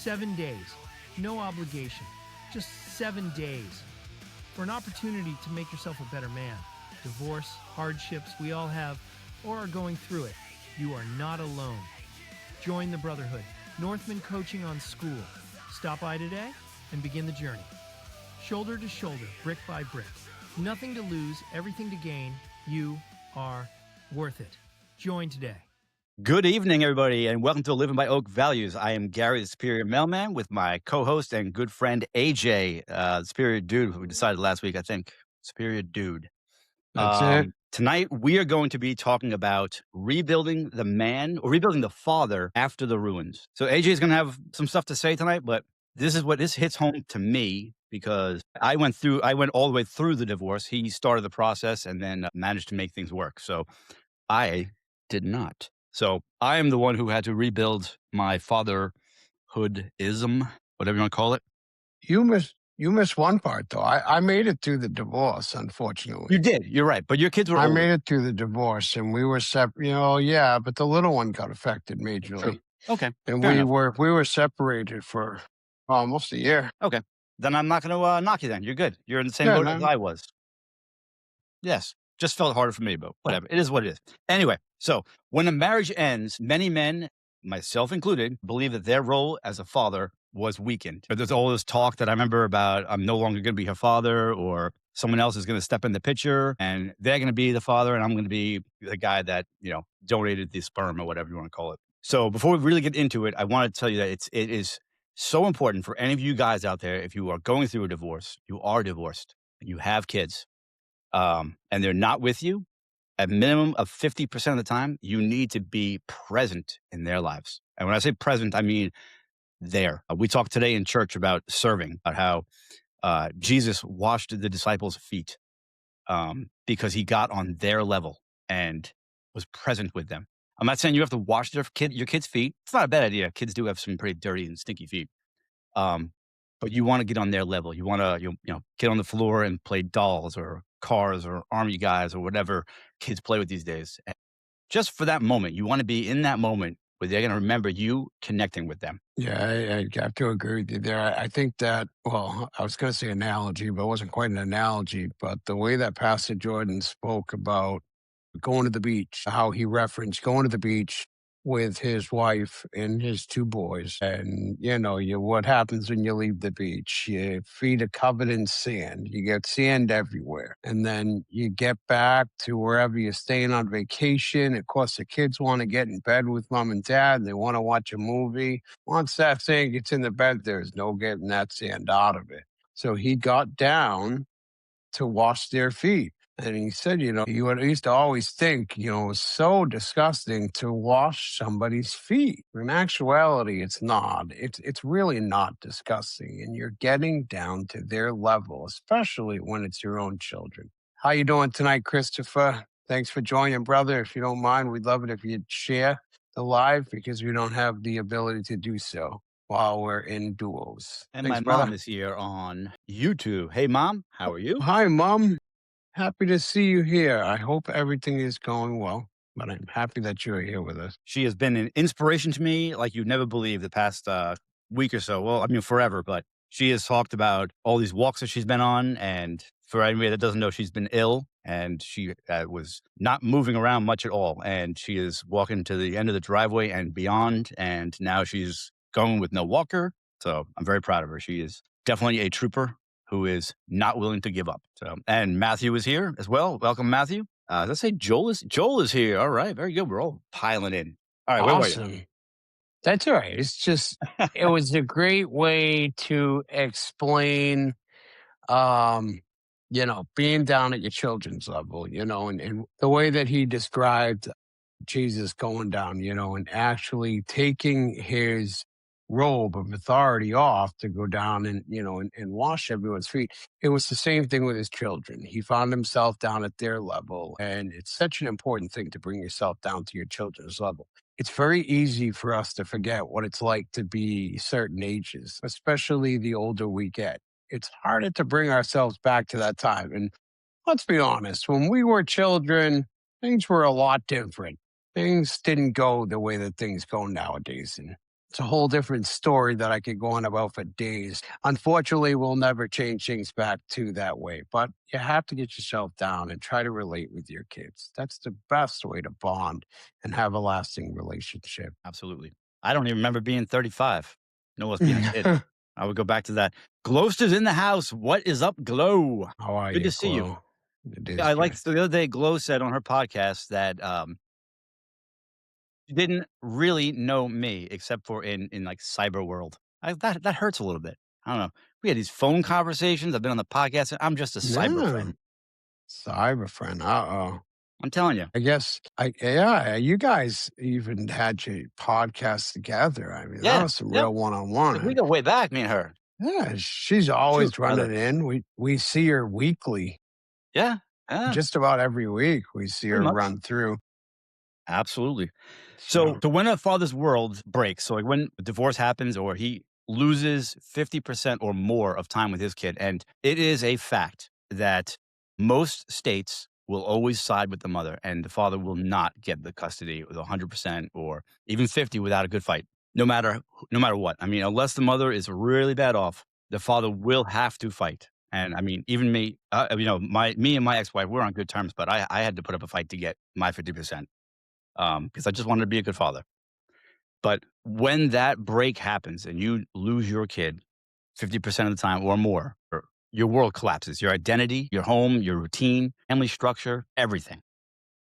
7 days, no obligation, just 7 days for an opportunity to make yourself a better man. Divorce, hardships, we all have or are going through it. You are not alone. Join the Brotherhood, Northman Coaching on School. Stop by today and begin the journey. Shoulder to shoulder, brick by brick. Nothing to lose, everything to gain. You are worth it. Join today. Good evening, everybody, and welcome to Living by Oak Values. I am Gary, the Superior Mailman, with my co-host and good friend, AJ, the Superior Dude, who we decided last week, I think. Superior Dude. That's it. Tonight, we are going to be talking about rebuilding the man, or rebuilding the father after the ruins. So AJ is going to have some stuff to say tonight, but this hits home to me because I went all the way through the divorce. He started the process and then managed to make things work. So I did not. So I am the one who had to rebuild my fatherhoodism, whatever you want to call it. You missed one part though. I made it through the divorce, unfortunately. You did. You're right. But your kids were I older. made it through the divorce, and we were separate. Yeah, but the little one got affected majorly. True. Okay. And fair we enough. were separated for almost a year. Okay. Then I'm not going to knock you then. You're good. You're in the same Yeah, boat as man. I was. Yes. Just felt harder for me, but whatever. It is what it is. Anyway, so when a marriage ends, many men, myself included, believe that their role as a father was weakened. But there's all this talk that I remember about, I'm no longer going to be her father, or someone else is going to step in the picture and they're going to be the father and I'm going to be the guy that, donated the sperm or whatever you want to call it. So before we really get into it, I want to tell you that it is so important for any of you guys out there, if you are going through a divorce, you are divorced, and you have kids, and they're not with you, at minimum of 50% of the time, you need to be present in their lives. And when I say present, I mean there. We talked today in church about serving, about how Jesus washed the disciples' feet because he got on their level and was present with them. I'm not saying you have to wash your kids' feet. It's not a bad idea. Kids do have some pretty dirty and stinky feet. But you want to get on their level. You want to, get on the floor and play dolls or cars or army guys or whatever kids play with these days. And just for that moment, you want to be in that moment where they're going to remember you connecting with them. Yeah, I have to agree with you there. I think that, well, I was going to say analogy, but it wasn't quite an analogy. But the way that Pastor Jordan spoke about going to the beach, how he referenced going to the beach with his wife and his two boys. And, what happens when you leave the beach? Your feet are covered in sand. You get sand everywhere. And then you get back to wherever you're staying on vacation. Of course, the kids want to get in bed with mom and dad. They want to watch a movie. Once that sand gets in the bed, there's no getting that sand out of it. So he got down to wash their feet. And he said, he used to always think, it was so disgusting to wash somebody's feet. In actuality, it's not. It's really not disgusting. And you're getting down to their level, especially when it's your own children. How you doing tonight, Christopher? Thanks for joining, brother. If you don't mind, we'd love it if you'd share the live because we don't have the ability to do so while we're in duos. And Thanks, my brother. mom is here on YouTube. Hey, Mom, how are you? Hi, Mom. Happy to see you here. I hope everything is going well, but I'm happy that you're here with us. She has been an inspiration to me like you'd never believe the past week or so. Well, I mean, forever, but she has talked about all these walks that she's been on. And for anybody that doesn't know, she's been ill and she was not moving around much at all. And she is walking to the end of the driveway and beyond. And now she's going with no walker. So I'm very proud of her. She is definitely a trooper who is not willing to give up. So, and Matthew is here as well. Welcome, Matthew. Let's say Joel is here. All right, very good. We're all piling in. All right, where were you? Awesome. That's all right. It's just, it was a great way to explain, being down at your children's level, and the way that he described Jesus going down, and actually taking his robe of authority off to go down and, and wash everyone's feet. It was the same thing with his children. He found himself down at their level. And it's such an important thing to bring yourself down to your children's level. It's very easy for us to forget what it's like to be certain ages, especially the older we get. It's harder to bring ourselves back to that time. And let's be honest, when we were children, things were a lot different. Things didn't go the way that things go nowadays. And It's a whole different story that I could go on about for days. Unfortunately, we'll never change things back to that way, but you have to get yourself down and try to relate with your kids. That's the best way to bond and have a lasting relationship. Absolutely. I don't even remember being 35, no less being a kid. I would go back to that. Gloster's in the house. What is up, Glow? How are Good to you, see you. Glow? It Yeah, is I like good. the other day, Glow said on her podcast that she didn't really know me except for in like cyber world. That hurts a little bit. I don't know. We had these phone conversations. I've been on the podcast. And I'm just a cyber Yeah. friend. Cyber friend. Uh-oh. I'm telling you. I guess yeah, you guys even had your podcast together. I mean, that Yeah. was some Yep. real one-on-one. We go way back, me and her. Yeah, she's Truth, always brother. running in. We see her weekly. Yeah. Yeah. Just about every week we see Pretty her much. run through. Absolutely. So So when a father's world breaks, so like when divorce happens or he loses 50% or more of time with his kid, and it is a fact that most states will always side with the mother and the father will not get the custody with 100% or even 50 without a good fight. No matter what. I mean, unless the mother is really bad off, the father will have to fight. And I mean, even me, me and my ex-wife, we're on good terms, but I had to put up a fight to get my 50%, because I just wanted to be a good father. But when that break happens and you lose your kid 50% of the time or more, your world collapses. Your identity, your home, your routine, family structure, everything.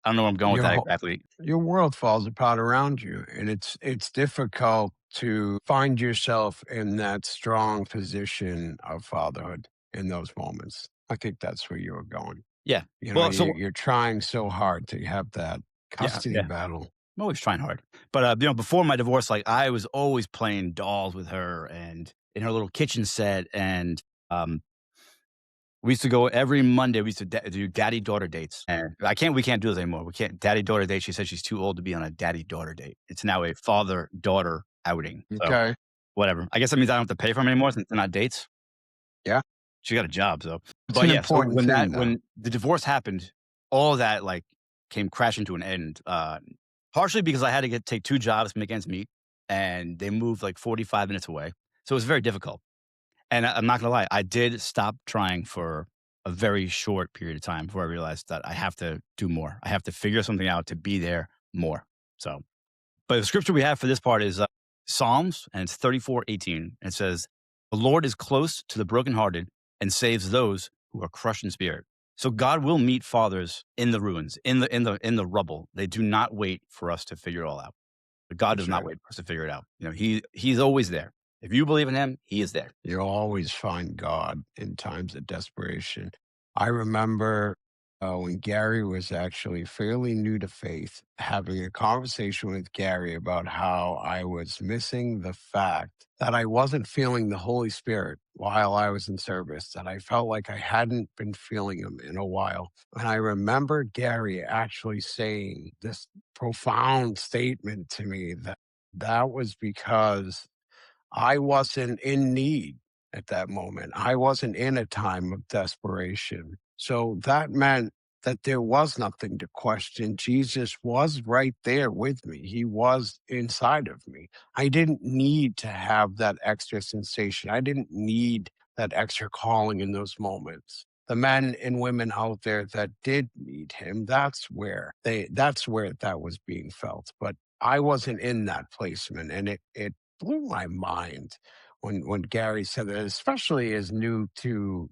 I don't know where I'm going with your that whole exactly. your world falls apart around you, and it's difficult to find yourself in that strong position of fatherhood in those moments. I think that's where you were going. Yeah. You know, Well, so you're trying so hard to have that yeah, custody yeah. battle. I'm always trying hard. But before my divorce, like I was always playing dolls with her and in her little kitchen set. And um, we used to go every Monday. We used to do daddy-daughter dates, and we can't do this anymore. We can't daddy-daughter date. She said she's too old to be on a daddy-daughter date. It's now a father-daughter outing. So Okay. whatever. I guess that means I don't have to pay for them anymore since they're not dates. Yeah. She got a job, so. It's But an yeah, so important thing though. when the divorce happened, all of that like came crashing to an end. Partially because I had to take 2 jobs to make ends meet, and they moved like 45 minutes away. So it was very difficult. And I'm not gonna lie, I did stop trying for a very short period of time before I realized that I have to do more. I have to figure something out to be there more. So, but the scripture we have for this part is Psalms, and it's 34:18. It says, "The Lord is close to the brokenhearted and saves those who are crushed in spirit." So God will meet fathers in the ruins, in the rubble. They do not wait for us to figure it all out. But God does That's not right. wait for us to figure it out. He's always there. If you believe in him, he is there. You'll always find God in times of desperation. I remember when Gary was actually fairly new to faith, having a conversation with Gary about how I was missing the fact that I wasn't feeling the Holy Spirit while I was in service, that I felt like I hadn't been feeling him in a while. And I remember Gary actually saying this profound statement to me that was because I wasn't in need at that moment. I wasn't in a time of desperation. So that meant that there was nothing to question. Jesus was right there with me. He was inside of me. I didn't need to have that extra sensation. I didn't need that extra calling in those moments. The men and women out there that did need him, that's where that was being felt. But I wasn't in that placement, and it blew my mind when Gary said that, especially as new to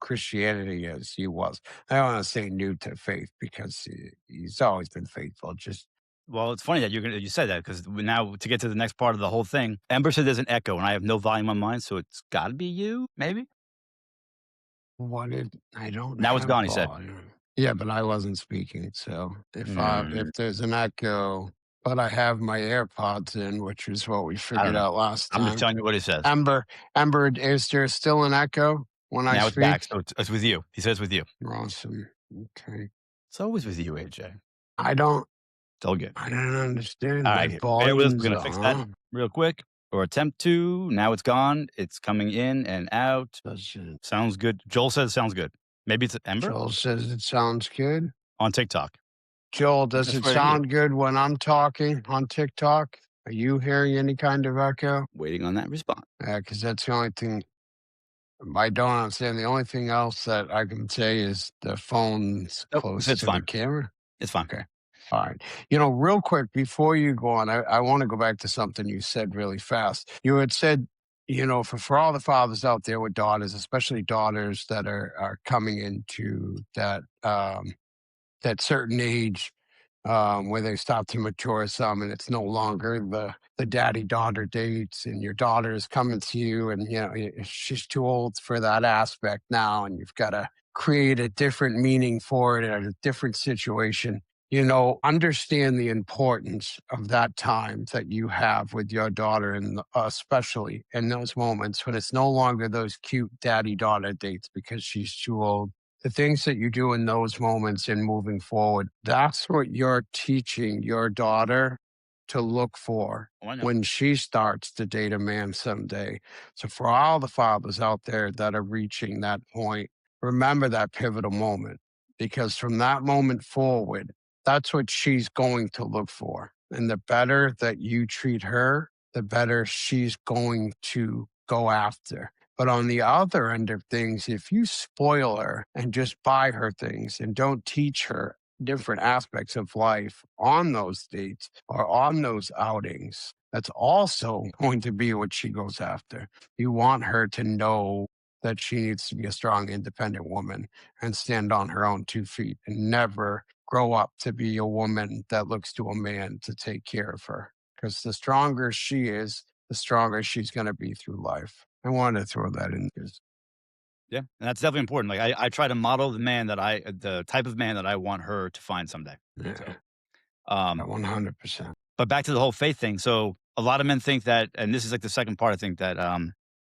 Christianity as he was. I don't want to say new to faith because he's always been faithful. Just Well, it's funny that you said that because now to get to the next part of the whole thing, Ember said there's an echo, and I have no volume on mine, so it's got to be you, maybe. what did I don't Now it's have gone. He said. volume. Yeah, but I wasn't speaking. So if Mm, there's an echo, but I have my AirPods in, which is what we I don't figured know. out last I'm just time. telling you what he says. Ember, Ember, is there still an echo when I Now it's back, speak? so it's with you. He says with you. Awesome. Okay. It's always with you, AJ. I don't It's all good. I don't understand. All My right, bear with us. We're volume's gonna fix that on. real quick, or attempt to. Now it's gone. It's coming in and out. Doesn't Sounds good. Joel says sounds good. Maybe it's Ember Joel says it sounds good. on TikTok. Joel, I does just it swear to you. sound good when I'm talking on TikTok? Are you hearing any kind of echo? Waiting on that response. Because that's the only thing I don't understand. The only thing else that I can say is the phone's Nope, close it's to the fine. camera. It's fine. Okay. All right. Real quick before you go on, I want to go back to something you said really fast. You had said, for all the fathers out there with daughters, especially daughters that are coming into that certain age where they stop to mature some, and it's no longer the daddy daughter dates, and your daughter is coming to you, and she's too old for that aspect now, and you've got to create a different meaning for it and a different situation. Understand the importance of that time that you have with your daughter, and especially in those moments when it's no longer those cute daddy daughter dates because she's too old. The things that you do in those moments and moving forward, that's what you're teaching your daughter to look for Oh, I know. when she starts to date a man someday. So, for all the fathers out there that are reaching that point, remember that pivotal moment, because from that moment forward, that's what she's going to look for. And the better that you treat her, the better she's going to go after. But on the other end of things, if you spoil her and just buy her things and don't teach her different aspects of life on those dates or on those outings, that's also going to be what she goes after. You want her to know that she needs to be a strong, independent woman and stand on her own 2 feet and never grow up to be a woman that looks to a man to take care of her. Because the stronger she is, the stronger she's going to be through life. I wanted to throw that in because Yeah, and that's definitely important. Like I try to model the type of man that I want her to find someday. So, yeah, um, 100%. but back to the whole faith thing. So a lot of men think that, and this is like the second part. I think that,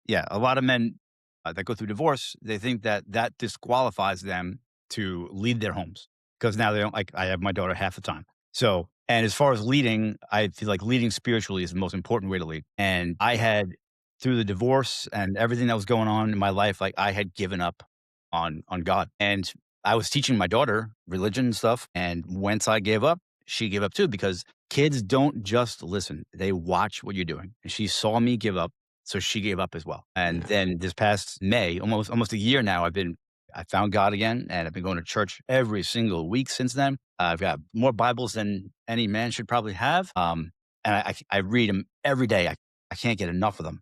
yeah, a lot of men that go through divorce, they think that that disqualifies them to lead their homes because now they don't like. I have my daughter half the time. So, and as far as leading, I feel like leading spiritually is the most important way to lead. And I had through the divorce and everything that was going on in my life, like I had given up on God, and I was teaching my daughter religion and stuff. And once I gave up, she gave up too because kids don't just listen; they watch what you're doing. And she saw me give up, so she gave up as well. And Yeah. then this past May, almost a year now, I found God again, and I've been going to church every single week since then. I've got more Bibles than any man should probably have. And I read them every day. I can't get enough of them.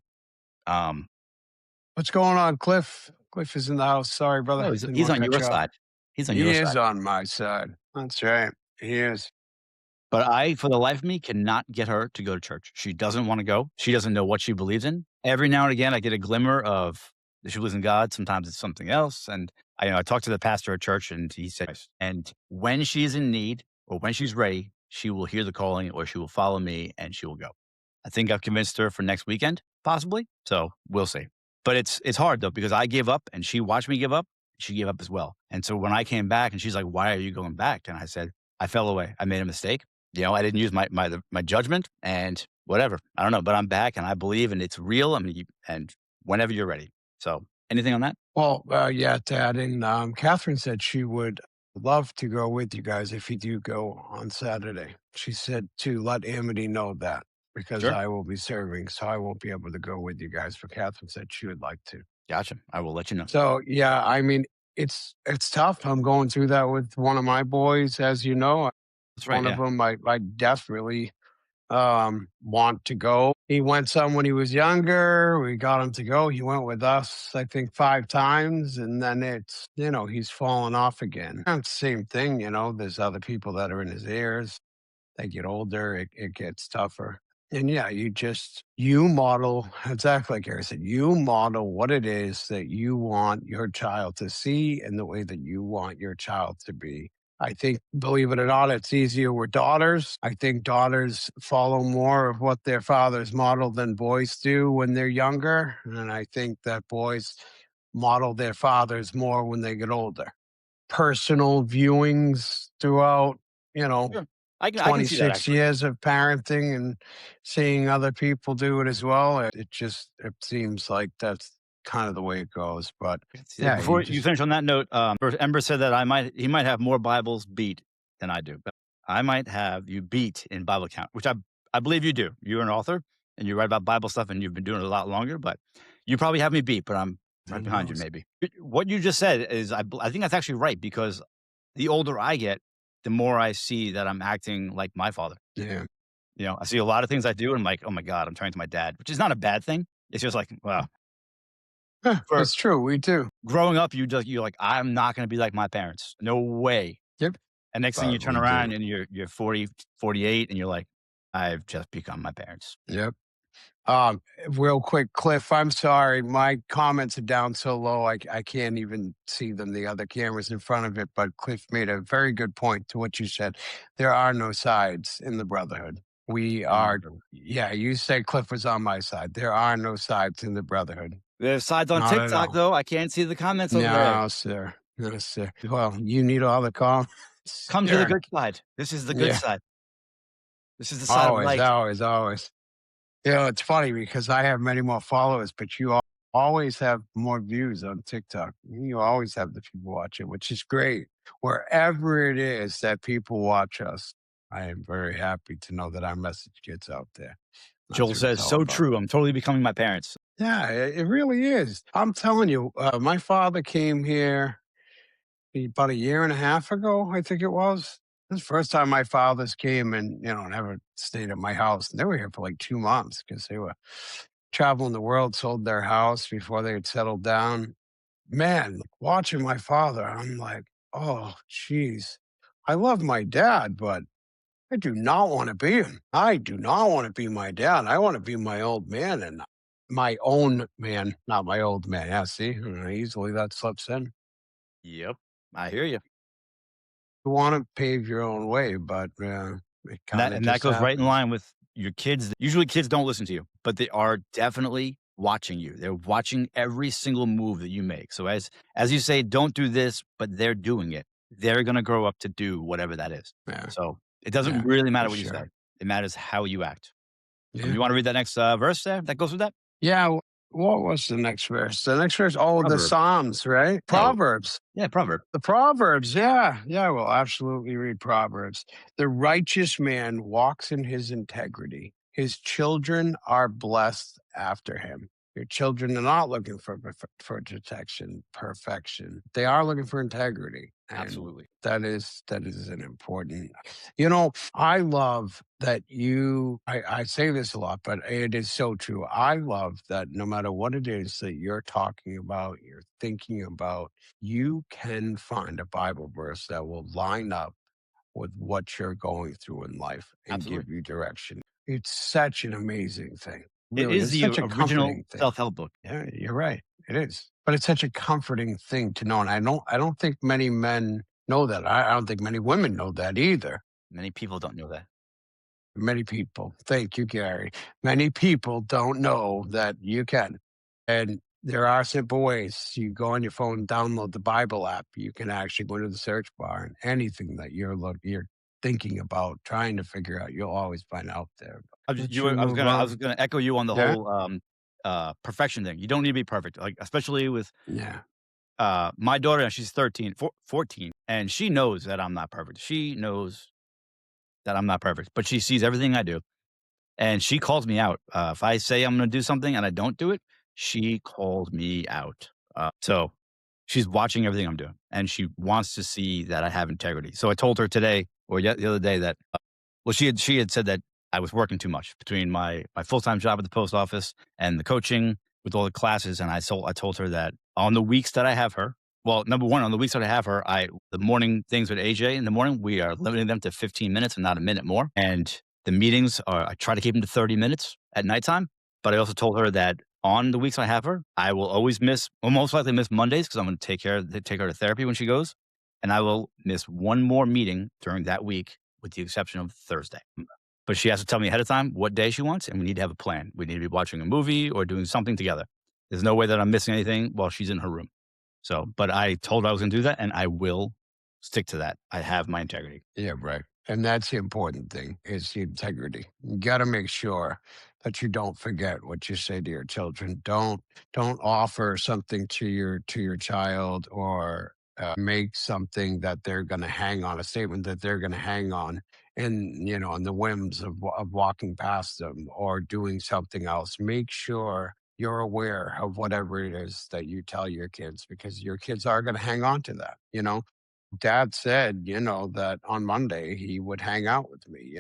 Um, What's going on, Cliff? Cliff is in the house. Sorry, brother. oh, Didn't he's want to on cut your you off. side. He's on He your is side. on my side. That's right. He is. But I, for the life of me, cannot get her to go to church. She doesn't want to go. She doesn't know what she believes in. Every now and again, I get a glimmer of that she believes in God. Sometimes it's something else. And I talked to the pastor at church, and he said, and when she's in need or when she's ready, she will hear the calling, or she will follow me, and she will go. I think I've convinced her for next weekend, possibly. So we'll see. But it's hard though because I gave up, and she watched me give up. She gave up as well. And so when I came back, and she's like, "Why are you going back?" And I said, "I fell away. I made a mistake. I didn't use my judgment and whatever. I don't know, but I'm back and I believe and it's real. I mean, and whenever you're ready." So, anything on that? Well, yeah, Dad. And Catherine said she would love to go with you guys if you do go on Saturday. She said to let Amity know that because Sure. I will be serving, so I won't be able to go with you guys. But Catherine said she would like to. Gotcha. I will let you know. So yeah, I mean, it's tough. I'm going through that with one of my boys, as you know. That's right. One of Yeah. them I desperately want to go. He went some when he was younger. We got him to go. He went with us, I think, 5 times, and then he's fallen off again. And same thing, there's other people that are in his ears. They get older, it gets tougher. And yeah, you model exactly like Gary said, you model what it is that you want your child to see and the way that you want your child to be. I think, believe it or not, it's easier with daughters. I think daughters follow more of what their fathers model than boys do when they're younger. And I think that boys model their fathers more when they get older. Personal viewings throughout, you know, Sure. I can see that 26 actually. years of parenting and seeing other people do it as well. It seems like that's kind of the way it goes. But I can see that. yeah, Before you finish on that note, Ember said that he might have more Bibles beat than I do. But I might have you beat in Bible count, which I believe you do. You're an author and you write about Bible stuff and you've been doing it a lot longer, but you probably have me beat, but I'm right Who behind you knows? maybe. What you just said is I think that's actually right because the older I get, the more I see that I'm acting like my father. Yeah. You know, I see a lot of things I do and I'm like, "Oh my god, I'm turning to my dad," which is not a bad thing. It's just like, well, Huh, for it's true. We do. growing up, you're like, "I'm not gonna be like my parents. No way." Yep. And next thing you But turn we do. around and you're 40, 48, and you're like, "I've just become my parents." Yep. Real quick, Cliff, I'm sorry. My comments are down so low, I can't even see them, the other cameras in front of it. But Cliff made a very good point to what you said. There are no sides in the Brotherhood. We Oh, are, yeah, you said Cliff was on my side. There are no sides in the Brotherhood. there's sides on Not at TikTok, all. though. I can't see the comments over there. No, sir. No, sir. Well, you need all the comments. Come to the Sure. good side. This is the good Yeah. side. This is the side of Always, light. always, always. You know, it's funny because I have many more followers, but always have more views on TikTok. You always have the people watching, which is great. Wherever it is that people watch us, I am very happy to know that our message gets out there. That's Joel what it's says, all "So about. true. I'm totally becoming my parents." Yeah, it really is. I'm telling you, my father came here about a year and a half ago, I think it was. This is the first time my fathers came and, never stayed at my house. And they were here for like 2 months because they were traveling the world, sold their house before they had settled down. Man, watching my father, I'm like, oh, geez. I love my dad, but I do not want to be him. I do not want to be my dad. I want to be my old man and my own man, not my old man. Yeah, see, easily that slips in. Yep. I hear you. You want to pave your own way, but it kind of And that just goes right in happens. line with your kids. Usually kids don't listen to you, but they are definitely watching you. They're watching every single move that you make. So as you say, "Don't do this," but they're doing it. They're gonna grow up to do whatever that is. Yeah, So, it doesn't yeah, really for matter what you say. sure. It matters how you act. Yeah. You wanna read that next, verse there that goes with that? Yeah, what was the next verse? The next verse, oh, the Proverb. Psalms, right? Yeah, Proverbs. yeah, proverb. The Proverbs, yeah. Yeah, we'll absolutely read Proverbs. The righteous man walks in his integrity. His children are blessed after him. Your children are not looking for detection, perfection. They are looking for integrity. And Absolutely. that is an important. I love that I say this a lot, but it is so true. I love that no matter what it is that you're talking about, you're thinking about, you can find a Bible verse that will line up with what you're going through in life and Absolutely. give you direction. It's such an amazing thing. It Really, is it's the such a original comforting thing. self-help book. Yeah, you're right. It is. But it's such a comforting thing to know. And I don't think many men know that. I don't think many women know that either. Many people don't know that. Many people. Thank you, Gary. Many people don't know that you can. And there are simple ways. You go on your phone, download the Bible app. You can actually go into the search bar and anything that you're thinking about, trying to figure out, you'll always find out there. Let's you move I on. was gonna echo you on the Yeah. whole, perfection thing. You don't need to be perfect, like, especially with, Yeah. my daughter, she's 13, 14, and she knows that I'm not perfect. She knows that I'm not perfect, but she sees everything I do, and she calls me out. If I say I'm gonna do something and I don't do it, she calls me out. So she's watching everything I'm doing, and she wants to see that I have integrity. So I told her today or yet the other day that well, she had said that I was working too much between my full-time job at the post office and the coaching with all the classes, and I told her that on the weeks that I have her well, number 1, on the weeks that I have her, the morning things with AJ in the morning, we are limiting them to 15 minutes and not a minute more, and the meetings are I try to keep them to 30 minutes at nighttime, but I also told her that on the weeks I have her, I will most likely miss Mondays because I'm gonna take her to therapy when she goes, and I will miss 1 more meeting during that week with the exception of Thursday. But she has to tell me ahead of time what day she wants, and we need to have a plan. We need to be watching a movie or doing something together. There's no way that I'm missing anything while she's in her room. So, but I told her I was gonna do that, and I will stick to that. I have my integrity. Yeah, right. And that's the important thing is the integrity. You got to make sure that you don't forget what you say to your children. Don't offer something to your child or make something that they're going to hang on, a statement that they're going to hang on, and on the whims of walking past them or doing something else. Make sure you're aware of whatever it is that you tell your kids, because your kids are going to hang on to that. Dad said, that on Monday he would hang out with me.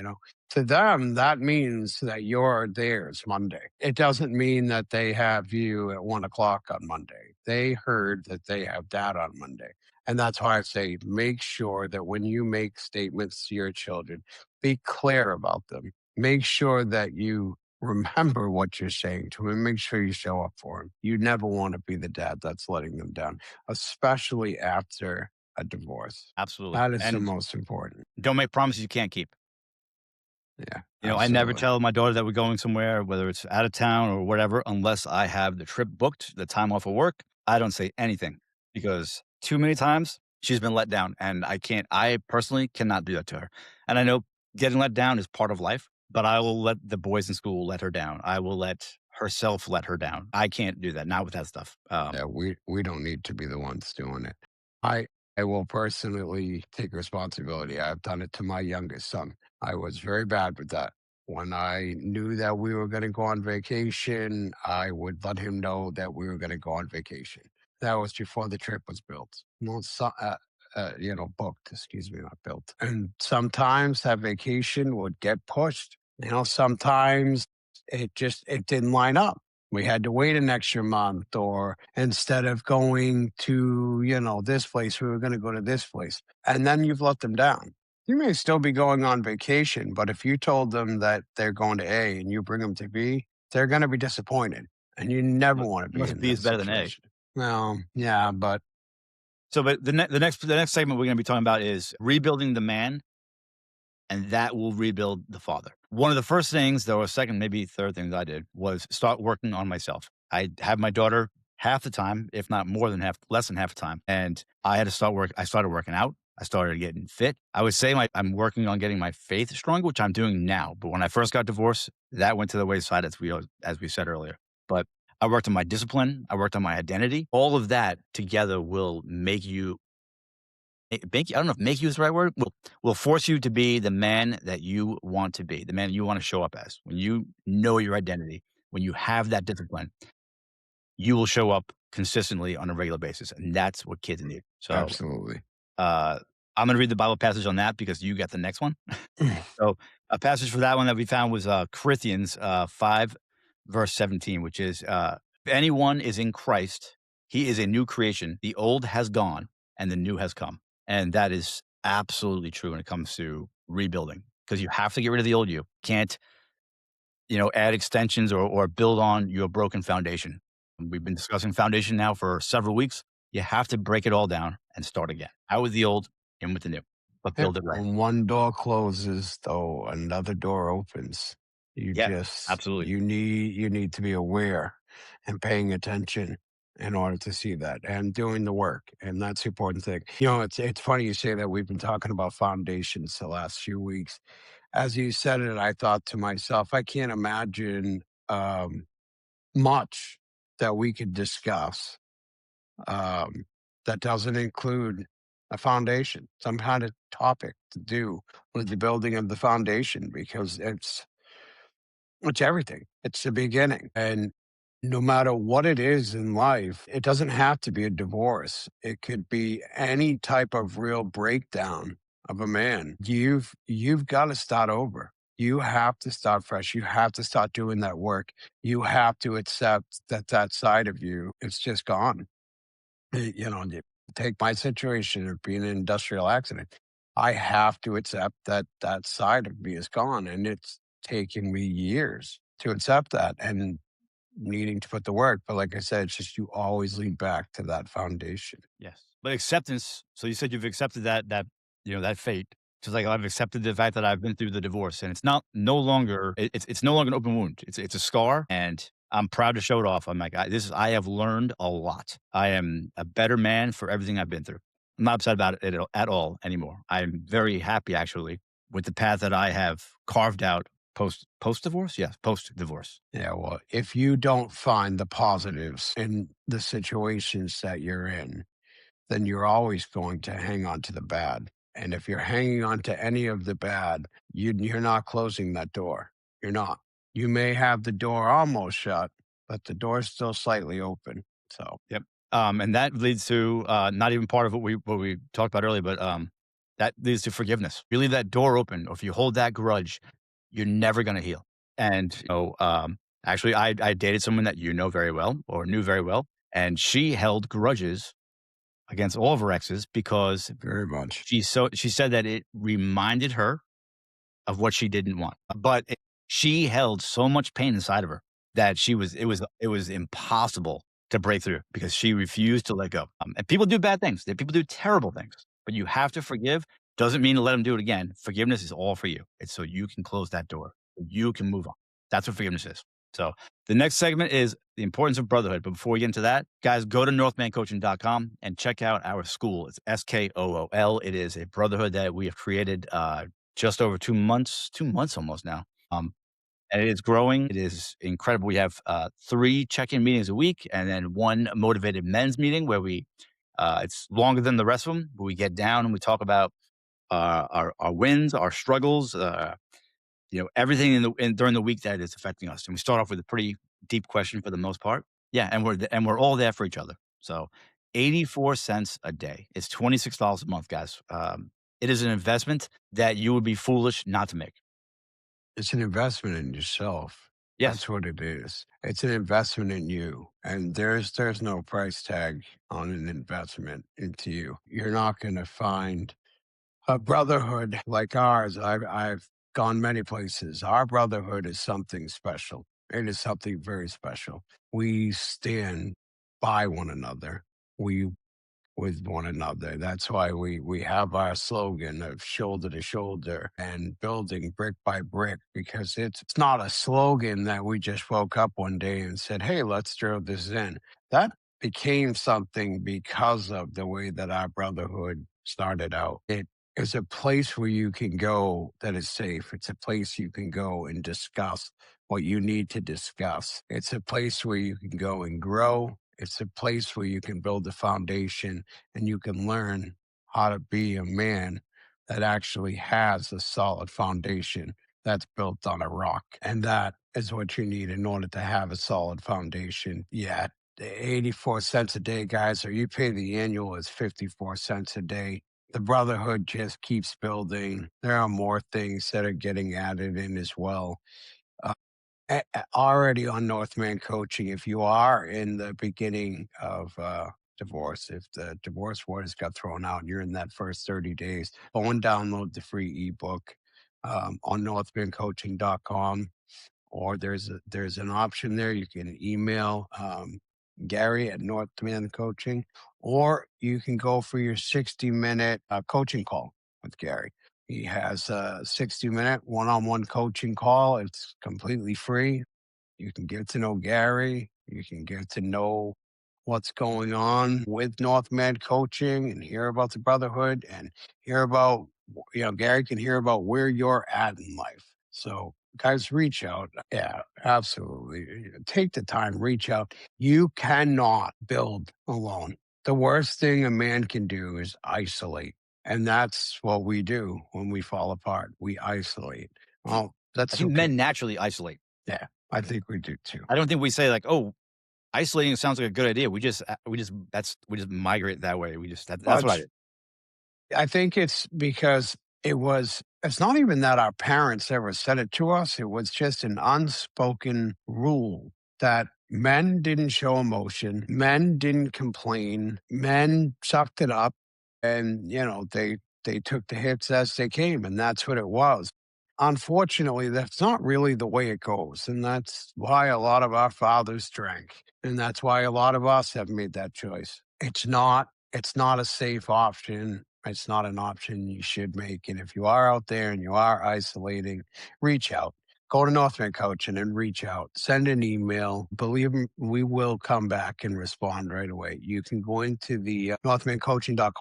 To them, that means that you're theirs Monday. It doesn't mean that they have you at 1 o'clock on Monday. They heard that they have dad on Monday. And that's why I say make sure that when you make statements to your children, be clear about them. Make sure that you remember what you're saying to them. Make sure you show up for them. You never want to be the dad that's letting them down, especially after a divorce. Absolutely. That is the And most important. don't make promises you can't keep. Yeah, I never absolutely. tell my daughter that we're going somewhere, whether it's out of town or whatever, unless I have the trip booked, the time off of work. I don't say anything because too many times she's been let down and I personally cannot do that to her. And I know getting let down is part of life, but I will let the boys in school let her down. I will let herself let her down. I can't do that. Not with that stuff. Yeah, we don't need to be the ones doing it. I I will personally take responsibility. I've done it to my youngest son. I was very bad with that. When I knew that we were going to go on vacation, I would let him know that we were going to go on vacation. That was before the trip was built. Well, booked. Excuse me, not built. And sometimes that vacation would get pushed. Sometimes it didn't line up. We had to wait an extra month, or instead of going to, this place, we were going to go to this place. And then you've let them down. You may still be going on vacation, but if you told them that they're going to A and you bring them to B, they're going to be disappointed. And you never want to be Unless in B is that better than A. situation. Well, yeah, but So, but the next segment we're going to be talking about is rebuilding the man, and that will rebuild the father. One of the first things, though, or second, maybe third things I did was start working on myself. I have my daughter half the time, if not more than half, less than half the time, and I had to start work. I started working out. I started getting fit. I would say I'm working on getting my faith stronger, which I'm doing now. But when I first got divorced, that went to the wayside, as we said earlier. But I worked on my discipline. I worked on my identity. All of that together will make you I don't know if make you is the right word. Will force you to be the man that you want to be, the man you want to show up as. When you know your identity, when you have that discipline, you will show up consistently on a regular basis, and that's what kids need. So, absolutely. uh, I'm gonna read the Bible passage on that because you got the next one. So, a passage for that one that we found was, Corinthians, 5, verse 17, which is, "If anyone is in Christ, he is a new creation. The old has gone and the new has come." And that is absolutely true when it comes to rebuilding, because you have to get rid of the old you. Can't, add extensions or build on your broken foundation. We've been discussing foundation now for several weeks. You have to break it all down and start again. Out with the old, in with the new, but Yep. build it right. When one door closes, though, another door opens. Yeah, absolutely. You need to be aware and paying attention in order to see that and doing the work. And that's the important thing. It's funny you say that. We've been talking about foundations the last few weeks. As you said it, I thought to myself, I can't imagine um, much that we could discuss um, that doesn't include a foundation, some kind of topic to do with the building of the foundation, because it's everything. It's the beginning. And no matter what it is in life, it doesn't have to be a divorce. It could be any type of real breakdown of a man. You've got to start over. You have to start fresh. You have to start doing that work. You have to accept that that side of you, it's just gone. Take my situation of being in an industrial accident. I have to accept that that side of me is gone. And it's taken me years to accept that and needing to put the work. But like I said, it's just you always lead back to that foundation. Yes. But acceptance, so you said you've accepted that fate. Just like I've accepted the fact that I've been through the divorce, and it's not no longer it's no longer an open wound. It's a scar, and I'm proud to show it off. I'm like, I have learned a lot. I am a better man for everything I've been through. I'm not upset about it at all anymore. I'm very happy actually with the path that I have carved out post divorce. Yes, post divorce. Yeah, well, if you don't find the positives in the situations that you're in, then you're always going to hang on to the bad. And if you're hanging on to any of the bad, you're not closing that door. You're not. You may have the door almost shut, but the door's still slightly open. So Yep. And that leads to not even part of what we talked about earlier, but that leads to forgiveness. You leave that door open, or if you hold that grudge, you're never going to heal. And actually, I dated someone that you know very well or knew very well, and she held grudges against all of her exes because very much. she said that it reminded her of what she didn't want. But she held so much pain inside of her that it was impossible to break through because she refused to let go. And people do bad things. People do terrible things, but you have to forgive. Doesn't mean to let them do it again. Forgiveness is all for you. It's so you can close that door. So you can move on. That's what forgiveness is. So the next segment is the importance of brotherhood. But before we get into that, guys, go to northmancoaching.com and check out our school. It's SKOOL. It is a brotherhood that we have created just over 2 months almost now. And it is growing. It is incredible. We have 3 check-in meetings a week and then 1 motivated men's meeting where it's longer than the rest of them, but we get down and we talk about our wins, our struggles, everything during the week that is affecting us. And we start off with a pretty deep question for the most part. Yeah, and we're all there for each other. So 84 cents a day. It's $26 a month, guys. It is an investment that you would be foolish not to make. It's an investment in yourself. Yes. That's what it is. It's an investment in you. And there's no price tag on an investment into you. You're not going to find a brotherhood like ours. I've gone many places. Our brotherhood is something special. It is something very special. We stand by one another. We with one another. That's why we have our slogan of shoulder to shoulder and building brick by brick, because it's not a slogan that we just woke up one day and said, "Hey, let's throw this in." That became something because of the way that our brotherhood started out. It is a place where you can go that is safe. It's a place you can go and discuss what you need to discuss. It's a place where you can go and grow. It's a place where you can build a foundation and you can learn how to be a man that actually has a solid foundation that's built on a rock. And that is what you need in order to have a solid foundation. Yeah, the 84 cents a day, guys, or you pay the annual, is 54 cents a day. The brotherhood just keeps building. There are more things that are getting added in as well. Uh, Already on Northman Coaching, if you are in the beginning of divorce, if the divorce words got thrown out and you're in that first 30 days, go and download the free ebook on northmancoaching.com, or there's an option there. You can email Gary at Northman Coaching, or you can go for your 60-minute coaching call with Gary. He has a 60-minute one-on-one coaching call. It's completely free. You can get to know Gary. You can get to know what's going on with Northman Coaching and hear about the brotherhood and hear about, Gary can hear about where you're at in life. So, guys, reach out. Yeah, absolutely. Take the time, reach out. You cannot build alone. The worst thing a man can do is isolate. And that's what we do when we fall apart. We isolate. Well, I that's think okay. men naturally isolate. Yeah, I think we do too. I don't think we say like, "Oh, isolating sounds like a good idea." We just migrate that way. That's Well, what I did. I think it's because it's not even that our parents ever said it to us. It was just an unspoken rule that men didn't show emotion, men didn't complain, men sucked it up, and they took the hits as they came, and that's what it was. Unfortunately, that's not really the way it goes, and that's why a lot of our fathers drank, and that's why a lot of us have made that choice. It's not a safe option. It's not an option you should make. And if you are out there and you are isolating, reach out. Go to Northman Coaching and reach out. Send an email. Believe me, we will come back and respond right away. You can go into the northmancoaching.com,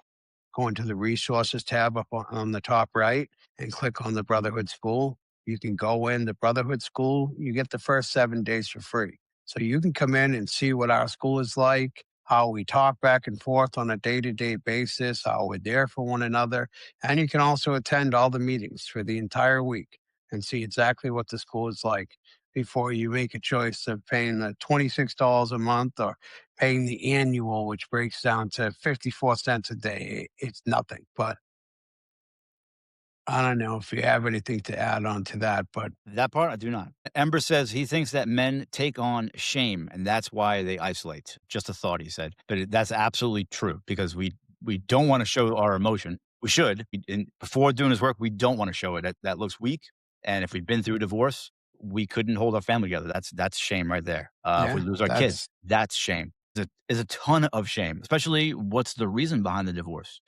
go into the resources tab up on the top right and click on the Brotherhood School. You can go in the Brotherhood School. You get the first 7 days for free. So you can come in and see what our school is like, how we talk back and forth on a day-to-day basis, how we're there for one another. And you can also attend all the meetings for the entire week and see exactly what the school is like before you make a choice of paying the $26 a month or paying the annual, which breaks down to 54 cents a day. It's nothing. But I don't know if you have anything to add on to that, but That part I do not. Ember says he thinks that men take on shame and that's why they isolate. Just a thought, he said. But that's absolutely true because we don't want to show our emotion. We should. Before doing his work, we don't want to show it. That looks weak. And if we've been through a divorce, we couldn't hold our family together. That's shame right there. If we yeah, lose our kids, that's that's shame. Is a ton of shame, especially what's the reason behind the divorce.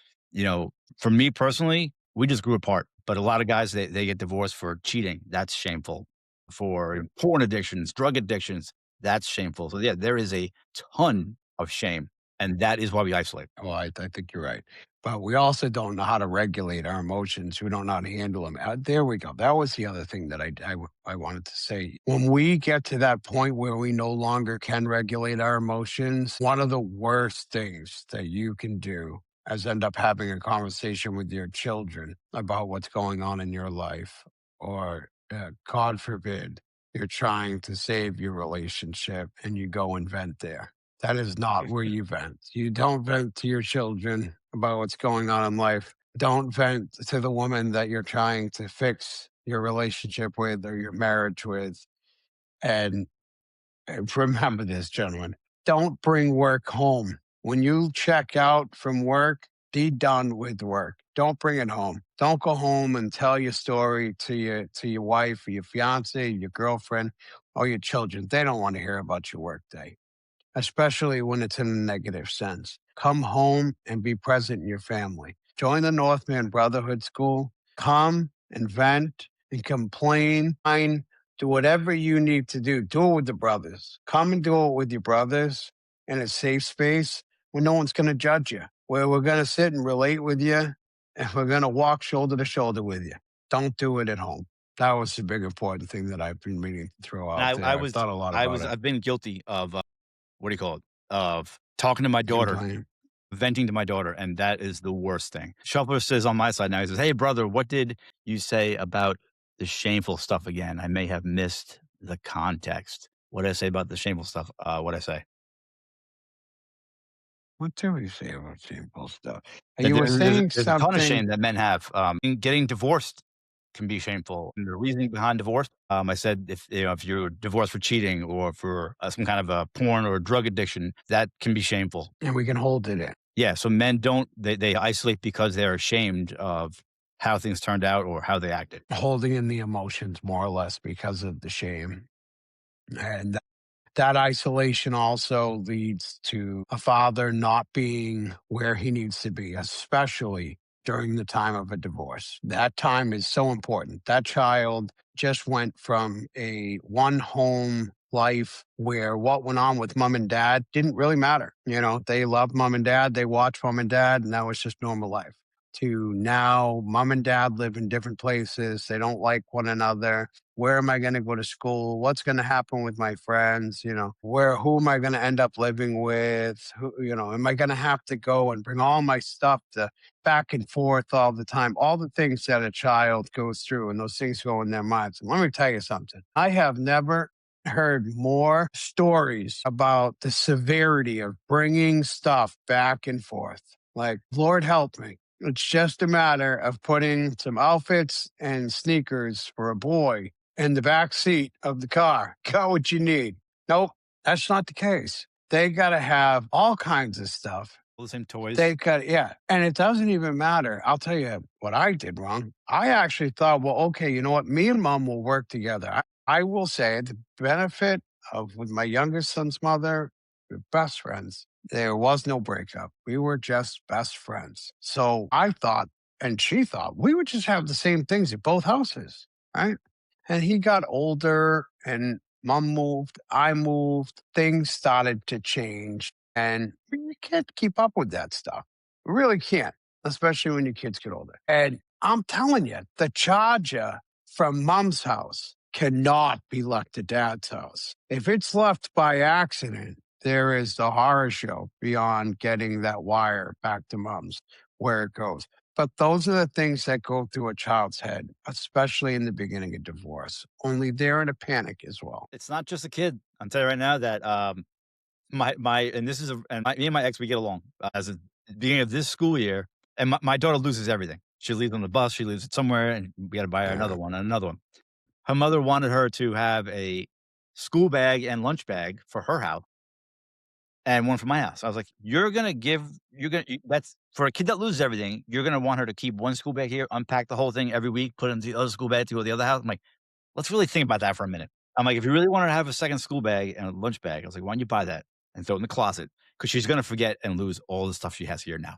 For me personally, we just grew apart. But a lot of guys, they get divorced for cheating. That's shameful. For porn addictions, drug addictions, that's shameful. So yeah, there is a ton of shame. And that is why we isolate. well, I think you're right. But we also don't know how to regulate our emotions. We don't know how to handle them. There we go. That was the other thing that I wanted to say. When we get to that point where we no longer can regulate our emotions, one of the worst things that you can do is end up having a conversation with your children about what's going on in your life. Or, God forbid, you're trying to save your relationship and you go and vent there. That is not where you vent. You don't vent to your children about what's going on in life. Don't vent to the woman that you're trying to fix your relationship with or your marriage with. And remember this, gentlemen, don't bring work home. When you check out from work, be done with work. Don't bring it home. Don't go home and tell your story to your wife or your fiance, your girlfriend, or your children. They don't want to hear about your work day, especially when it's in a negative sense. Come home and be present in your family. Join the Northman Brotherhood School. Come and vent and complain. Fine. Do whatever you need to do. Do it with the brothers. Come and do it with your brothers in a safe space where no one's going to judge you, where we're going to sit and relate with you and we're going to walk shoulder to shoulder with you. Don't do it at home. That was the big important thing that I've been meaning to throw And out there. I've thought a lot about it. I've been guilty of, what do you call it? Of talking to my daughter, Complain. venting to my daughter, and that is the worst thing. Shuffler says on my side now, he says, "Hey, brother, what did you say about the shameful stuff again? I may have missed the context. What did I say about the shameful stuff? What did I say? What do we say about shameful stuff? That You were saying there's a ton of something. shame that men have. Getting divorced can be shameful. And the reasoning behind divorce, I said if you're divorced for cheating or for some kind of a porn or drug addiction, that can be shameful. And we can hold it in. Yeah, so men don't they isolate because they're ashamed of how things turned out or how they acted. Holding in the emotions more or less because of the shame. And that isolation also leads to a father not being where he needs to be, especially during the time of a divorce. That time is so important. That child just went from a one home life where what went on with mom and dad didn't really matter. They loved mom and dad, they watched mom and dad, and that was just normal life. To now, mom and dad live in different places. They don't like one another. Where am I going to go to school? What's going to happen with my friends? Who am I going to end up living with? Am I going to have to go and bring all my stuff to back and forth all the time? All the things that a child goes through and those things go in their minds. And let me tell you something. I have never heard more stories about the severity of bringing stuff back and forth. Like, Lord help me. It's just a matter of putting some outfits and sneakers for a boy in the back seat of the car. Got what you need. Nope, that's not the case. They got to have all kinds of stuff. All the same toys. Yeah. And it doesn't even matter. I'll tell you what I did wrong. I actually thought, well, okay, you know what? Me and mom will work together. I will say the benefit of with my youngest son's mother, we're best friends. There was no breakup. We were just best friends. So I thought, and she thought, we would just have the same things at both houses, right? And he got older and mom moved, I moved, things started to change. And you can't keep up with that stuff. You really can't, especially when your kids get older. And I'm telling you, the charger from mom's house cannot be left at dad's house. If it's left by accident, there is the horror show beyond getting that wire back to mom's where it goes. But those are the things that go through a child's head, especially in the beginning of divorce. Only they're in a panic as well. It's not just a kid. I'm telling you right now that, my and this is a and my me and my ex, we get along. As a beginning of this school year, and my daughter loses everything. She leaves on the bus, she leaves it somewhere, and we gotta buy her Yeah. another one and another one. Her mother wanted her to have a school bag and lunch bag for her house and one for my house. I was like, you're gonna that's for a kid that loses everything, you're gonna want her to keep one school bag here, unpack the whole thing every week, put it into the other school bag to go to the other house." I'm like, "Let's really think about that for a minute." I'm like, "If you really want her to have a second school bag and a lunch bag," I was like, "why don't you buy that and throw it in the closet? Because she's gonna forget and lose all the stuff she has here now."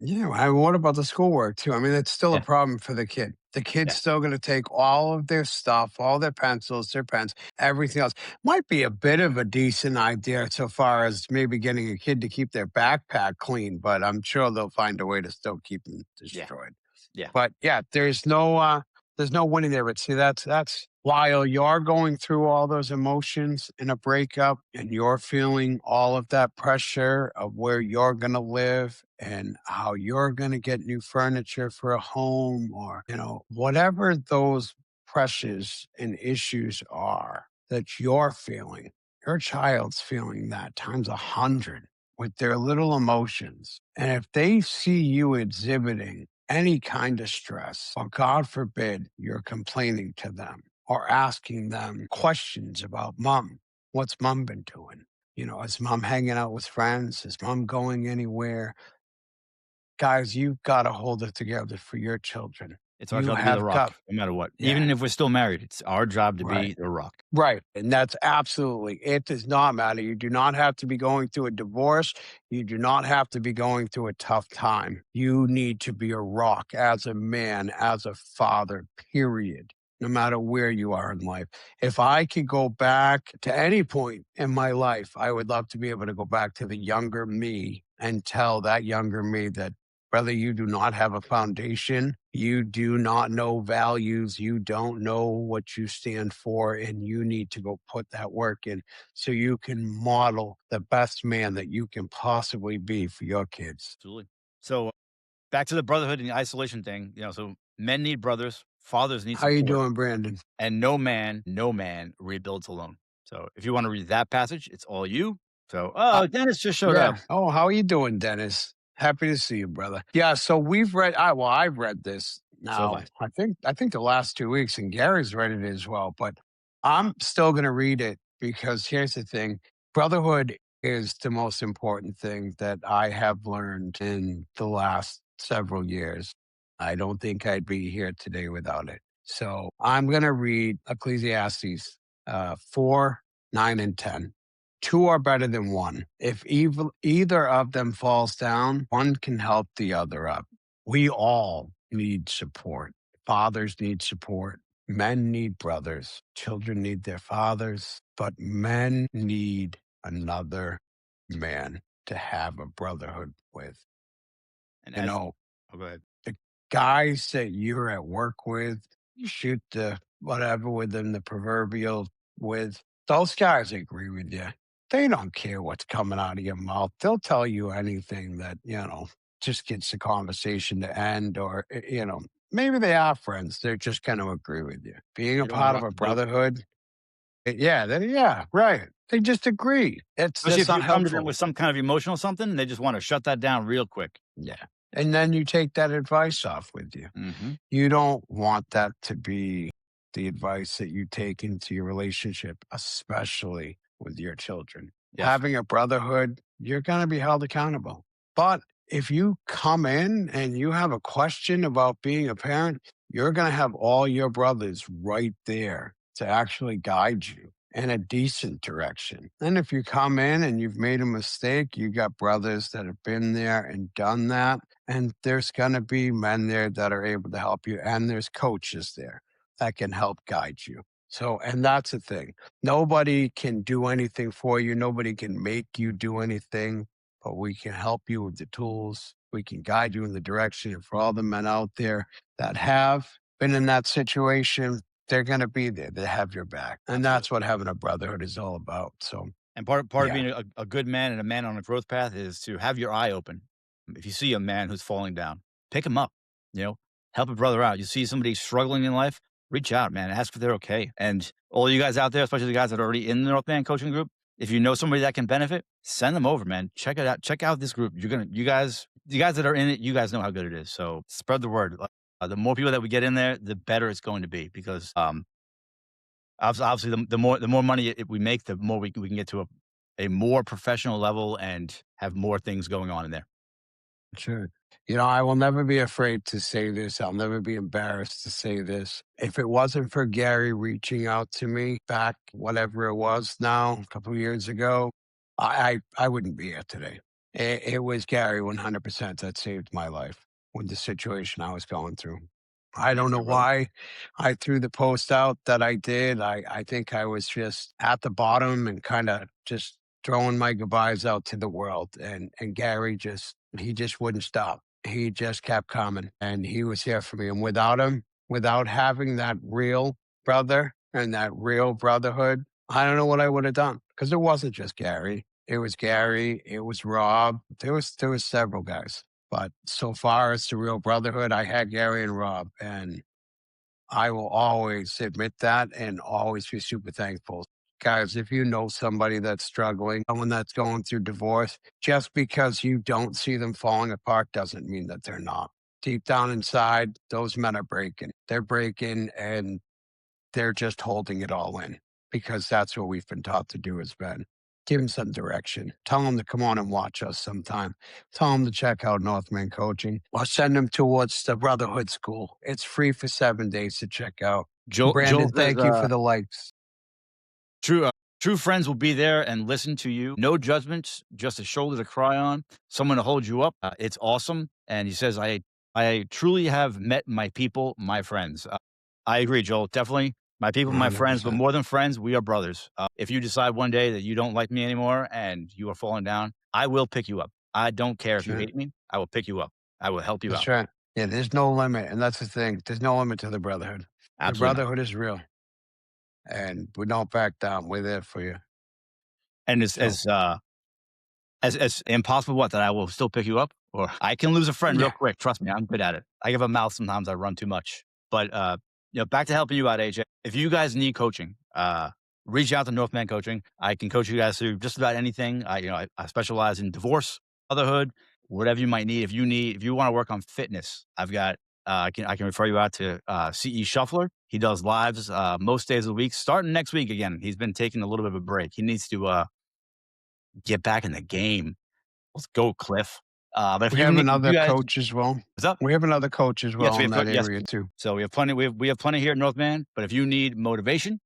Yeah, and what about the schoolwork too? I mean, it's still a Yeah, problem for the kid. The kid's yeah. still going to take all of their stuff, all their pencils, their pens, everything else. Might be a bit of a decent idea so far as maybe getting a kid to keep their backpack clean, but I'm sure they'll find a way to still keep them Yeah, destroyed. yeah. But yeah, there's no winning there. But see, that's while you're going through all those emotions in a breakup and you're feeling all of that pressure of where you're gonna live and how you're gonna get new furniture for a home or, whatever those pressures and issues are that you're feeling, your child's feeling that times 100 with their little emotions. And if they see you exhibiting any kind of stress, or God forbid, you're complaining to them or asking them questions about mom, what's mom been doing? Is mom hanging out with friends? Is mom going anywhere? Guys, you've got to hold it together for your children. It's our You job to be the have got, rock no matter what. yeah, Even if we're still married, it's our job to right. be the rock. Right. And that's absolutely, it does not matter. You do not have to be going through a divorce. You do not have to be going through a tough time. You need to be a rock as a man, as a father, period, no matter where you are in life. If I could go back to any point in my life, I would love to be able to go back to the younger me and tell that younger me that, brother, you do not have a foundation. You do not know values. You don't know what you stand for, and you need to go put that work in so you can model the best man that you can possibly be for your kids. Absolutely. So, back to the brotherhood and the isolation thing, so men need brothers, fathers need How you support, doing, Brandon? and no man rebuilds alone. So, if you wanna read that passage, it's all you. So, Uh, "Oh, Dennis just showed up." yeah. Oh, how are you doing, Dennis? Happy to see you, brother. Yeah. So we've read. I've read this So have now. I. I think the last 2 weeks, and Gary's read it as well. But I'm still going to read it because here's the thing: brotherhood is the most important thing that I have learned in the last several years. I don't think I'd be here today without it. So I'm going to read Ecclesiastes 4, 9, and 10. Two are better than one. If either of them falls down, one can help the other up. We all need support. Fathers need support. Men need brothers. Children need their fathers. But men need another man to have a brotherhood with. And You as know, Oh, go ahead. the guys that you're at work with, you shoot the whatever with them, the proverbial with, those guys agree with you. They don't care what's coming out of your mouth. They'll tell you anything that, just gets the conversation to end or, maybe they are friends. They're just going to agree with you. Being a They don't wanna part of rock a the boat, brotherhood, yeah, right. They just agree. especially That's if you not come to them helpful. with some kind of emotional something, they just wanna shut that down real quick. Yeah. And then you take that advice off with you. Mhm. You don't want that to be the advice that you take into your relationship, especially with your children. Yes. Having a brotherhood, you're going to be held accountable. But if you come in and you have a question about being a parent, you're going to have all your brothers right there to actually guide you in a decent direction. And if you come in and you've made a mistake, you got brothers that have been there and done that. And there's going to be men there that are able to help you. And there's coaches there that can help guide you. So, and that's the thing. Nobody can do anything for you. Nobody can make you do anything, but we can help you with the tools. We can guide you in the direction. And for all the men out there that have been in that situation, they're going to be there. They have your back. And Absolutely. that's what having a brotherhood is all about. So, And part of Yeah, being a good man and a man on a growth path is to have your eye open. If you see a man who's falling down, pick him up, you know, help a brother out. You see somebody struggling in life, reach out, man, ask if they're okay. And all you guys out there, especially the guys that are already in the Northman coaching group, if you know somebody that can benefit, send them over, man. Check it out. Check out this group. You guys that are in it, you guys know how good it is. So spread the word. The more people that we get in there, the better it's going to be because obviously, the more money we make, the more we can get to a more professional level and have more things going on in there. sure. I will never be afraid to say this. I'll never be embarrassed to say this. If it wasn't for Gary reaching out to me back, whatever it was now, a couple of years ago, I wouldn't be here today. It was Gary 100% that saved my life with the situation I was going through. I Yes, don't know sir, brother. why I threw the post out that I did. I think I was just at the bottom and kind of just throwing my goodbyes out to the world. And Gary he just wouldn't stop. He just kept coming and he was here for me. And without him, without having that real brother and that real brotherhood, I don't know what I would have done. Because it wasn't just Gary. It was Gary. It was Rob. There was several guys. But so far as the real brotherhood, I had Gary and Rob, and I will always admit that and always be super thankful. Guys, if you know somebody that's struggling, someone that's going through divorce, just because you don't see them falling apart doesn't mean that they're not. Deep down inside, those men are breaking. They're breaking and they're just holding it all in because that's what we've been taught to do as men. Give them some direction. Tell them to come on and watch us sometime. Tell them to check out Northman Coaching or send them towards the Brotherhood School. It's free for 7 days to check out. Joel Brandon, says, thank you for the likes. true friends will be there and listen to you. No judgments, just a shoulder to cry on, someone to hold you up. It's awesome. And he says, I truly have met my people, my friends. I agree, Joel. Definitely my people, my friends, but 100%. more than friends, we are brothers. If you decide one day that you don't like me anymore and you are falling down, I will pick you up. I don't care if That's you right. hate me. I will pick you up. I will help you That's out. right. Yeah, there's no limit. And that's the thing. There's no limit to the Brotherhood. The Absolutely not. Brotherhood is real. And we don't back down. We're there for you. And So, as impossible what, that I will still pick you up? Or I can lose a friend real yeah. quick, trust me, I'm good at it. I give a mouth sometimes, I run too much. But, back to helping you out, AJ. If you guys need coaching, reach out to Northman Coaching. I can coach you guys through just about anything. I specialize in divorce, motherhood, whatever you might need. If you wanna work on fitness, I've got, I can refer you out to, CE Shuffler. He does lives, most days of the week, starting next week again. He's been taking a little bit of a break. He needs to, get back in the game. Let's go, Cliff. But We have if you another guys, coach as well. what's up? We have another coach as Yes, well in that area too. so we have plenty. We have plenty here at Northman. But if you need motivation,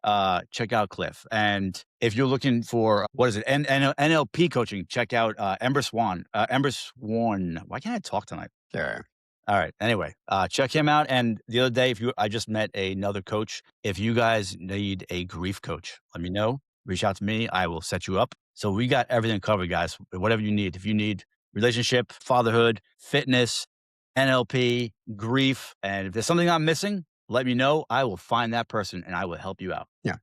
check out Cliff. And if you're looking for what is it, NLP coaching, check out Ember Swan. Ember Swan. Why can't I talk tonight? There. All right. Anyway, check him out. And the other day, I just met another coach. If you guys need a grief coach, let me know. Reach out to me. I will set you up. So we got everything covered, guys. Whatever you need. If you need relationship, fatherhood, fitness, NLP, grief, and if there's something I'm missing, let me know. I will find that person and I will help you out. Yeah.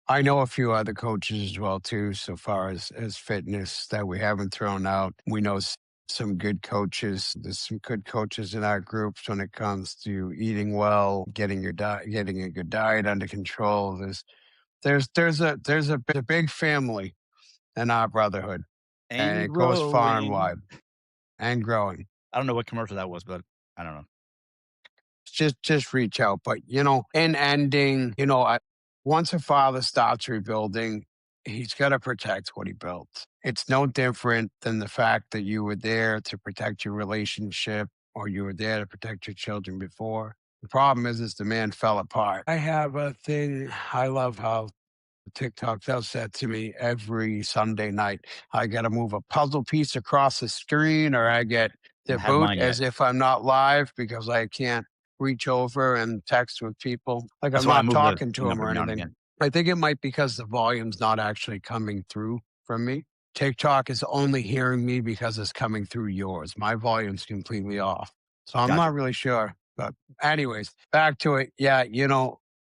I know a few other coaches as well too, so far as fitness that we haven't thrown out. We know some good coaches. There's some good coaches in our groups when it comes to eating well, getting your diet, getting a good diet under control. There's a big family in our brotherhood, and And it goes far and growing. wide and growing. I don't know what commercial that was, but I don't know. Just reach out. But in ending, once a father starts rebuilding, he's got to protect what he built. It's no different than the fact that you were there to protect your relationship or you were there to protect your children before. The problem is the man fell apart. I have a thing. I love how TikTok does that to me every Sunday night. I got to move a puzzle piece across the screen, or I get I the don't have boot mine yet. as if I'm not live because I can't reach over and text with people. Like That's I'm why I not move the talking to thing them up or every now and anything. again. I think it might because the volume's not actually coming through from me. TikTok is only hearing me because it's coming through yours. My volume's completely off. So I'm Gotcha. not really sure. But anyways, back to it. Yeah,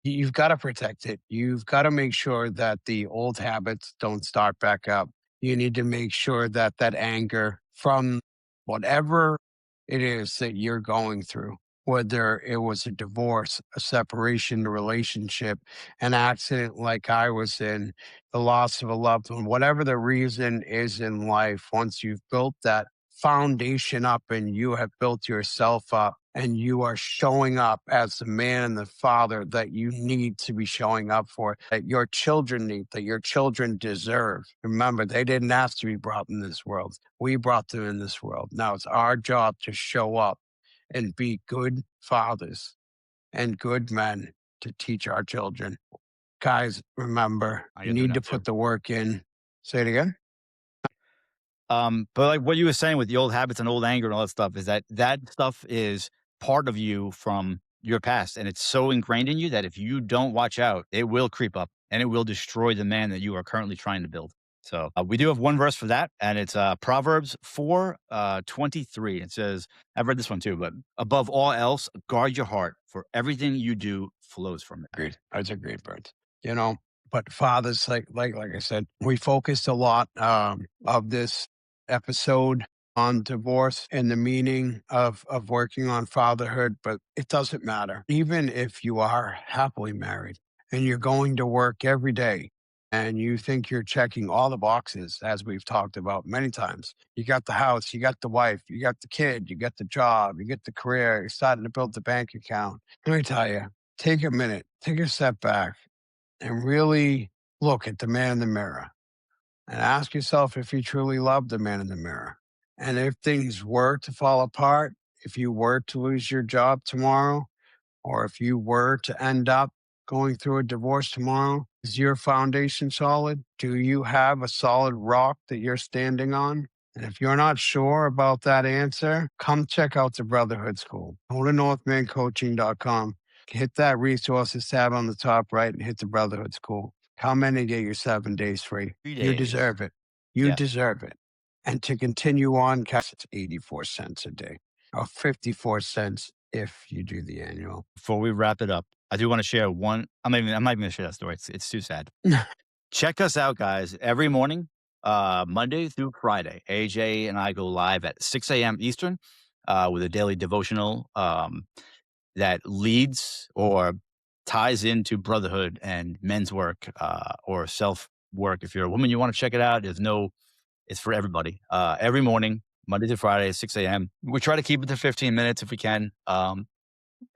You've got to protect it. You've got to make sure that the old habits don't start back up. You need to make sure that that anger from whatever it is that you're going through, whether it was a divorce, a separation, a relationship, an accident like I was in, the loss of a loved one, whatever the reason is in life, once you've built that foundation up and you have built yourself up and you are showing up as the man and the father that you need to be showing up for, that your children need, that your children deserve. Remember, they didn't ask to be brought in this world. We brought them in this world. Now it's our job to show up and be good fathers and good men to teach our children. Guys, remember, I you get that need now to too. put the work in. Say it again. But like what you were saying with the old habits and old anger and all that stuff is that that stuff is part of you from your past. And it's so ingrained in you that if you don't watch out, it will creep up and it will destroy the man that you are currently trying to build. So we do have one verse for that, and it's Proverbs 4 23. It says, I've read this one too, but above all else, guard your heart, for everything you do flows from it. Agreed. That's a great part. You know, but fathers, like I said, we focused a lot of this episode on divorce and the meaning of working on fatherhood, but it doesn't matter. Even if you are happily married and you're going to work every day and you think you're checking all the boxes, as we've talked about many times. You got the house, you got the wife, you got the kid, you got the job, you get the career, you're starting to build the bank account. Let me tell you, take a minute, take a step back, and really look at the man in the mirror and ask yourself if you truly love the man in the mirror. And if things were to fall apart, if you were to lose your job tomorrow, or if you were to end up going through a divorce tomorrow, is your foundation solid? Do you have a solid rock that you're standing on? And if you're not sure about that answer, come check out the Brotherhood School. Go to northmancoaching.com. Hit that resources tab on the top right and hit the Brotherhood School. Come in and get your 7 days free. 3 days. You deserve it. You Yeah. deserve it. And to continue on, cash, it's 84 cents a day or 54 cents if you do the annual. Before we wrap it up, I do want to share one. I'm not even going to share that story. It's too sad. Check us out, guys, every morning, Monday through Friday. AJ and I go live at 6 a.m. Eastern with a daily devotional that leads or ties into brotherhood and men's work or self work. If you're a woman, you want to check it out. It's for everybody. Every morning, Monday through Friday, 6 a.m. We try to keep it to 15 minutes if we can.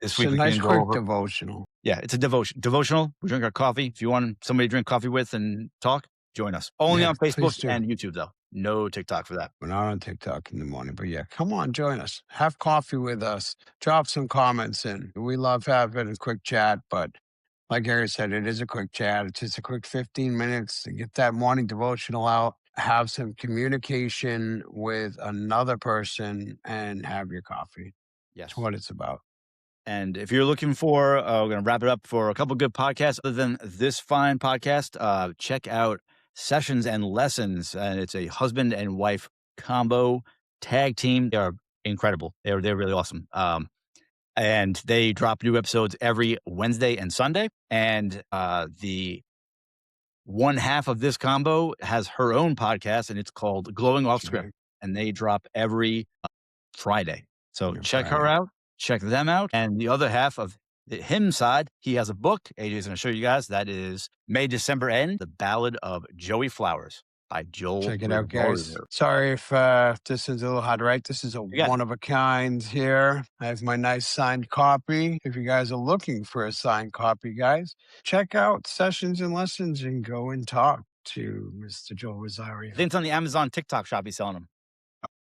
This It's week a we nice can go quick over. devotional. Yeah, it's a devotional. We drink our coffee. If you want somebody to drink coffee with and talk, join us. Only Yeah, on Facebook please do. and YouTube, though. No TikTok for that. We're not on TikTok in the morning, but yeah, come on, join us. Have coffee with us. Drop some comments in. We love having a quick chat, but like Gary said, it is a quick chat. It's just a quick 15 minutes to get that morning devotional out, have some communication with another person, and have your coffee. Yes. That's what it's about. And if you're looking for, we're going to wrap it up for a couple good podcasts other than this fine podcast. Check out Sessions and Lessons, and it's a husband and wife combo tag team. They are incredible. They're really awesome. And they drop new episodes every Wednesday and Sunday. And the one half of this combo has her own podcast, and it's called Glowing Off Script, and they drop every Friday. So check her out, check them out. And the other half of him side, he has a book. AJ's going to show you guys. That is May, December End, The Ballad of Joey Flowers by Joel. Check it out, guys. Revolver. Sorry if this is a little hard to write. This is a one of a kind here. I have my nice signed copy. If you guys are looking for a signed copy, guys, check out Sessions and Lessons and go and talk to Mr. Joel Rosario. I think it's on the Amazon TikTok shop. He's selling them.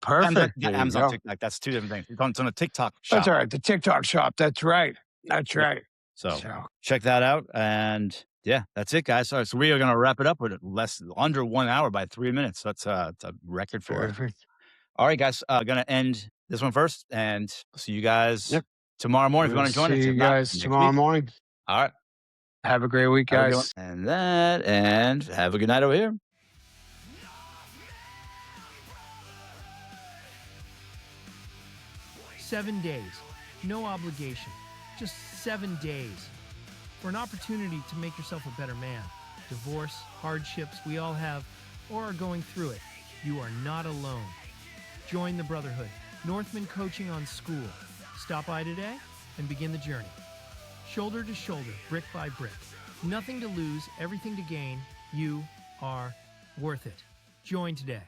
Perfect. Amazon TikTok. That's two different things. It's on a TikTok shop. That's all right. The TikTok shop. That's right. That's right. So check that out. And yeah, that's it, guys. So we are going to wrap it up with under 1 hour by 3 minutes. That's it's a record for us. All right, guys. Going to end this one first and see you guys tomorrow morning if you want to join us. See you guys tomorrow morning. All right. Have a great week, guys. And have a good night over here. 7 days, no obligation, just 7 days. for an opportunity to make yourself a better man. Divorce, hardships, we all have or are going through it. You are not alone. Join the Brotherhood, Northman Coaching on School. Stop by today and begin the journey. Shoulder to shoulder, brick by brick. Nothing to lose, everything to gain. You are worth it. Join today.